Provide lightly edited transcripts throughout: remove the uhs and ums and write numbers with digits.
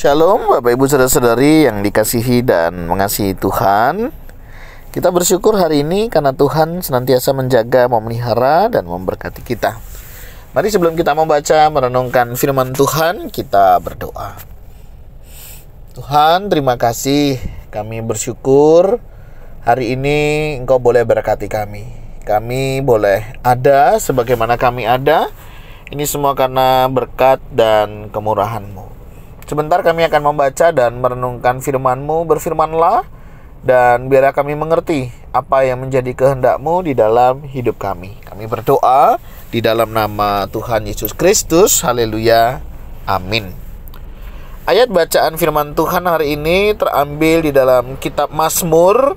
Shalom Bapak Ibu Saudara-saudari yang dikasihi dan mengasihi Tuhan. Kita bersyukur hari ini karena Tuhan senantiasa menjaga, memelihara, dan memberkati kita. Mari sebelum kita membaca, merenungkan firman Tuhan, kita berdoa. Tuhan, terima kasih. Kami bersyukur hari ini Engkau boleh berkati kami. Kami boleh ada sebagaimana kami ada. Ini semua karena berkat dan kemurahan-Mu. Sebentar kami akan membaca dan merenungkan firman-Mu. Berfirmanlah dan biarlah kami mengerti apa yang menjadi kehendak-Mu di dalam hidup kami. Kami berdoa di dalam nama Tuhan Yesus Kristus. Haleluya. Amin. Ayat bacaan firman Tuhan hari ini terambil di dalam kitab Mazmur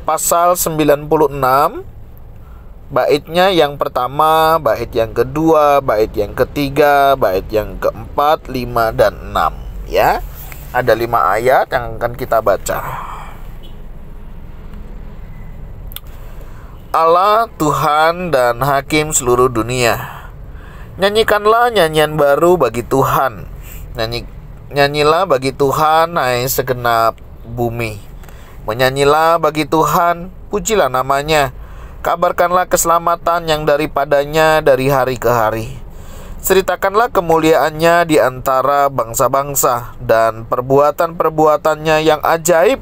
pasal 96. Baitnya yang pertama, bait yang kedua, bait yang ketiga, bait yang keempat, 5, dan 6. Ya, ada 5 ayat yang akan kita baca. Allah Tuhan dan Hakim seluruh dunia, nyanyikanlah nyanyian baru bagi Tuhan. Nyanyilah bagi Tuhan, hai segenap bumi. Menyanyilah bagi Tuhan, pujilah namanya. Kabarkanlah keselamatan yang daripadanya dari hari ke hari. Ceritakanlah kemuliaannya di antara bangsa-bangsa dan perbuatan-perbuatannya yang ajaib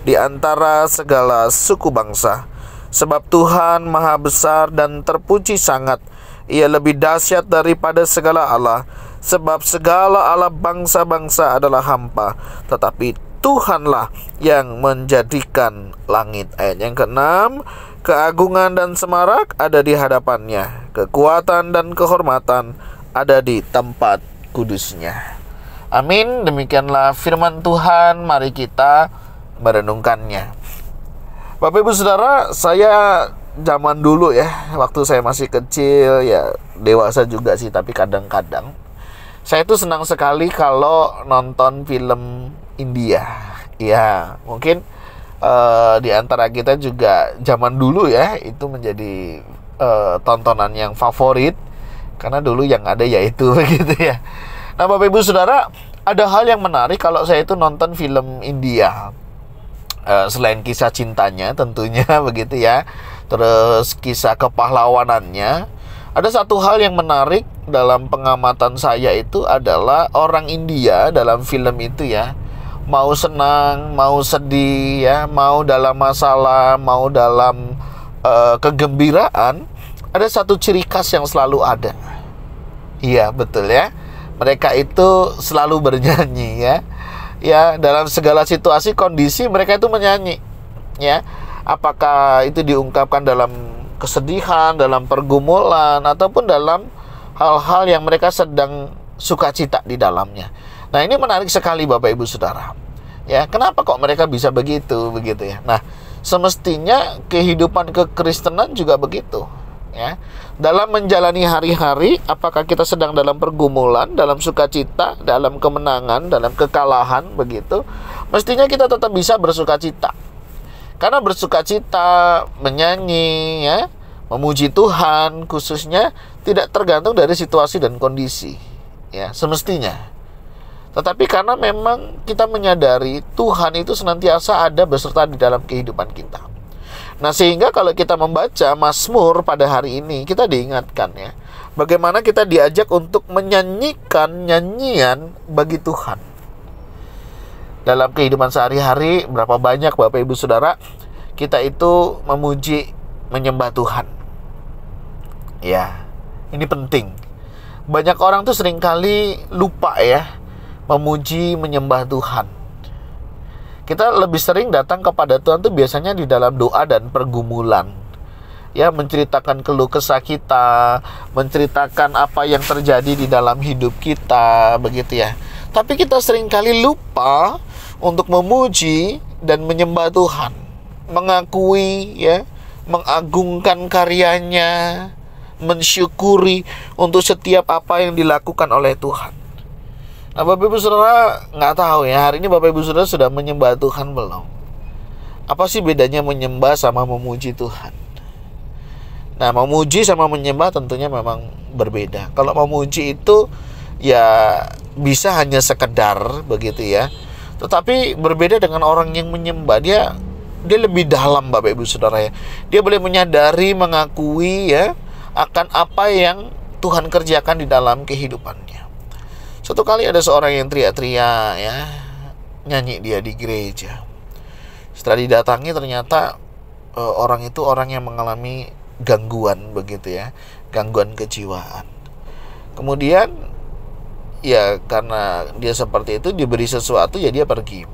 di antara segala suku bangsa. Sebab Tuhan maha besar dan terpuji sangat. Ia lebih dahsyat daripada segala Allah. Sebab segala Allah bangsa-bangsa adalah hampa, tetapi Tuhanlah yang menjadikan langit. Ayat yang ke-6. Keagungan dan semarak ada di hadapannya, kekuatan dan kehormatan ada di tempat kudusnya. Amin. Demikianlah firman Tuhan. Mari kita merenungkannya. Bapak Ibu Saudara, saya zaman dulu ya, waktu saya masih kecil, ya dewasa juga sih, tapi kadang-kadang saya tuh senang sekali kalau nonton film India. Ya, mungkin di antara kita juga zaman dulu ya itu menjadi tontonan yang favorit, karena dulu yang ada yaitu begitu ya. Nah Bapak Ibu Saudara, ada hal yang menarik kalau saya itu nonton film India. Selain kisah cintanya tentunya begitu ya, terus kisah kepahlawanannya, ada satu hal yang menarik dalam pengamatan saya itu adalah orang India dalam film itu ya, mau senang, mau sedih ya, mau dalam masalah, mau dalam kegembiraan, ada satu ciri khas yang selalu ada. Iya, betul ya. Mereka itu selalu bernyanyi ya. Ya, dalam segala situasi kondisi mereka itu menyanyi. Ya. Apakah itu diungkapkan dalam kesedihan, dalam pergumulan, ataupun dalam hal-hal yang mereka sedang sukacita di dalamnya. Nah, ini menarik sekali Bapak Ibu Saudara. Ya, kenapa kok mereka bisa begitu ya? Nah, semestinya kehidupan kekristenan juga begitu, ya. Dalam menjalani hari-hari, apakah kita sedang dalam pergumulan, dalam sukacita, dalam kemenangan, dalam kekalahan begitu, mestinya kita tetap bisa bersukacita. Karena bersukacita, menyanyi, ya, memuji Tuhan khususnya tidak tergantung dari situasi dan kondisi, ya, semestinya. Tetapi karena memang kita menyadari Tuhan itu senantiasa ada beserta di dalam kehidupan kita. Nah, sehingga kalau kita membaca Mazmur pada hari ini, kita diingatkan ya, bagaimana kita diajak untuk menyanyikan nyanyian bagi Tuhan. Dalam kehidupan sehari-hari, berapa banyak Bapak Ibu Saudara kita itu memuji, menyembah Tuhan. Ya, ini penting. Banyak orang tuh seringkali lupa ya memuji, menyembah Tuhan. Kita lebih sering datang kepada Tuhan tuh biasanya di dalam doa dan pergumulan. Ya, menceritakan keluh kesah kita, menceritakan apa yang terjadi di dalam hidup kita, begitu ya. Tapi kita seringkali lupa untuk memuji dan menyembah Tuhan, mengakui ya, mengagungkan karyanya, mensyukuri untuk setiap apa yang dilakukan oleh Tuhan. Nah, Bapak Ibu Saudara, nggak tahu ya, hari ini Bapak Ibu Saudara sudah menyembah Tuhan belum? Apa sih bedanya menyembah sama memuji Tuhan? Nah, memuji sama menyembah tentunya memang berbeda. Kalau memuji itu ya bisa hanya sekedar begitu ya. Tetapi berbeda dengan orang yang menyembah, dia lebih dalam Bapak Ibu Saudara ya. Dia boleh menyadari, mengakui ya akan apa yang Tuhan kerjakan di dalam kehidupannya. Suatu kali ada seorang yang teriak-teriak ya, nyanyi dia di gereja. Setelah didatangi ternyata orang itu orang yang mengalami gangguan begitu ya, gangguan kejiwaan. Kemudian ya karena dia seperti itu, diberi sesuatu ya dia pergi.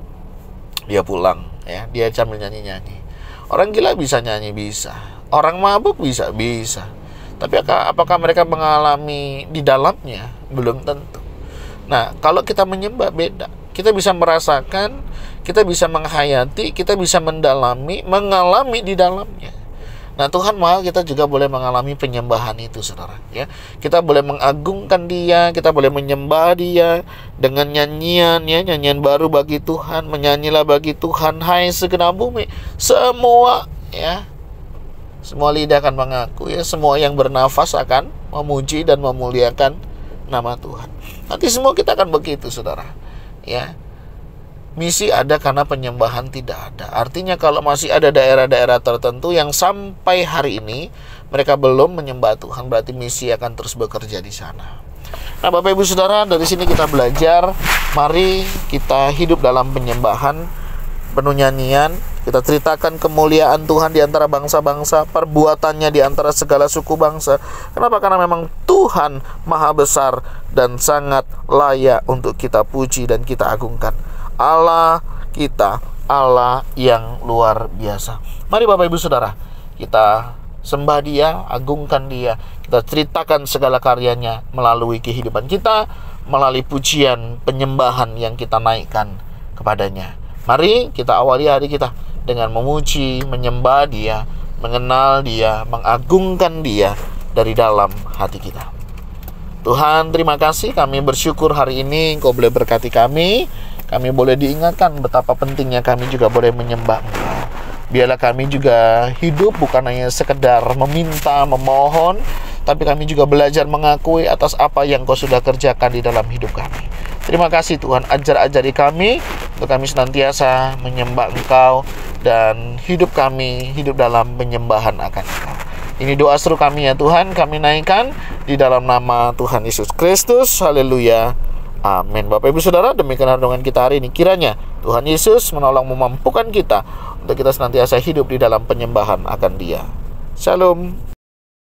Dia pulang ya, dia sambil nyanyi-nyanyi. Orang gila bisa nyanyi, bisa. Orang mabuk bisa. Tapi apakah mereka mengalami di dalamnya? Belum tentu. Nah, kalau kita menyembah beda. Kita bisa merasakan, kita bisa menghayati, kita bisa mendalami, mengalami di dalamnya. Nah, Tuhan mau kita juga boleh mengalami penyembahan itu, saudara. Ya, kita boleh mengagungkan Dia, kita boleh menyembah Dia dengan nyanyian, ya, nyanyian baru bagi Tuhan. Menyanyilah bagi Tuhan, hai segenap bumi. Semua, ya, semua lidah akan mengaku, ya, semua yang bernafas akan memuji dan memuliakan nama Tuhan. Nanti semua kita akan begitu, saudara. Ya. Misi ada karena penyembahan tidak ada. Artinya kalau masih ada daerah-daerah tertentu yang sampai hari ini mereka belum menyembah Tuhan, berarti misi akan terus bekerja di sana. Nah, Bapak Ibu Saudara, dari sini kita belajar, mari kita hidup dalam penyembahan penuh nyanyian. Kita ceritakan kemuliaan Tuhan di antara bangsa-bangsa, perbuatannya di antara segala suku bangsa. Kenapa? Karena memang Tuhan maha besar dan sangat layak untuk kita puji dan kita agungkan. Allah kita, Allah yang luar biasa. Mari Bapak Ibu Saudara, kita sembah Dia, agungkan Dia. Kita ceritakan segala karyanya melalui kehidupan kita, melalui pujian, penyembahan yang kita naikkan kepadanya. Mari kita awali hari kita dengan memuji, menyembah Dia, mengenal Dia, mengagungkan Dia dari dalam hati kita. Tuhan, terima kasih, kami bersyukur hari ini Engkau boleh berkati kami. Kami boleh diingatkan betapa pentingnya kami juga boleh menyembah Engkau. Biarlah kami juga hidup bukan hanya sekedar meminta, memohon, tapi kami juga belajar mengakui atas apa yang Kau sudah kerjakan di dalam hidup kami. Terima kasih Tuhan, ajari kami untuk kami senantiasa menyembah Engkau dan hidup kami hidup dalam penyembahan akan Engkau. Ini doa seru kami ya Tuhan, kami naikkan di dalam nama Tuhan Yesus Kristus. Haleluya. Amin. Bapak Ibu Saudara, demikian renungan kita hari ini. Kiranya Tuhan Yesus menolong memampukan kita untuk kita senantiasa hidup di dalam penyembahan akan Dia. Shalom.